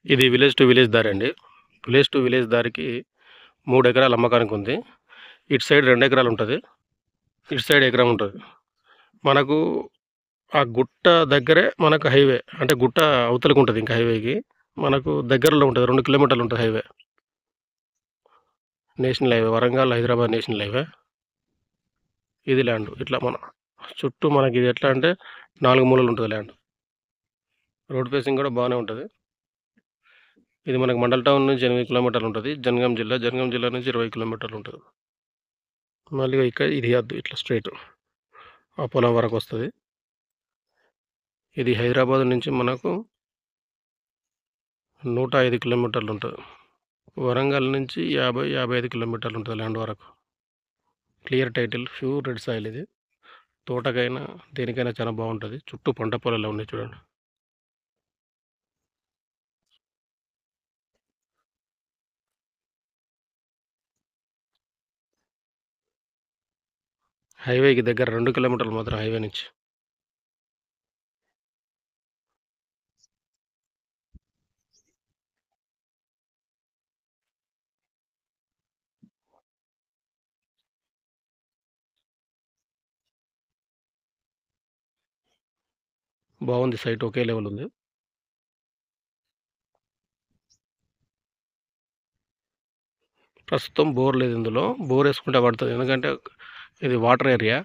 ఇది village to village దారి అండి. విలేజ్ టు విలేజ్ దారికి 3 ఎకరాలు అమ్మకానికి ఉంది. ఇటు సైడ్ 2 ఎకరాలు ఉంటది. ఇటు సైడ్ ఎకరం ఉంటది. మనకు ఆ గుట్ట దగ్గరే మనకు హైవే. అంటే గుట్ట అవతలకి ఉంటది ఇంకా హైవేకి. మనకు దగ్గరలో ఉంటది. 2 కిలోమీటర్లు ఉంటది highway. National highway. Warangal, Hyderabad national highway. ఇది ల్యాండ్. ఇట్లా మన చుట్టూ మనకి ఇది ఎట్లా అంటే 4 మూలలు ఉంటది ల్యాండ్. రోడ్ ఫేసింగ్ కూడా బానే ఉంటది. ఇది మనకు మండల్ టౌన్ నుంచి 8 కిలోమీటర్లు ఉంటది. జనగాం జిల్లా నుంచి 20 కిలోమీటర్లు ఉంటది. మళ్ళీ ఇక్కడ ఇది అద్దు ఇట్లా స్ట్రెయిట్ ఆ పొలం వరకు వస్తది. ఇది హైదరాబాద్ నుంచి మనకు 105 కిలోమీటర్లు ఉంటది. వరంగల్ నుంచి 55 కిలోమీటర్లు ఉంటది ల్యాండ్ వరకు. Clear title, pure red soil ఇది. తోటకైనా దేనికైనా చాలా బాగుంటది. చుట్టూ పంట పొలాలు ఉన్నాయి చూడండి. హైవేకి దగ్గర 2 కిలోమీటర్లు మాత్రం హైవే నుంచి. బాగుంది సైట్, ఒకే లెవెల్ ఉంది. ప్రస్తుతం బోర్ లేదు ఇందులో. బోర్ వేసుకుంటే పడుతుంది, ఎందుకంటే ఇది వాటర్ ఏరియా.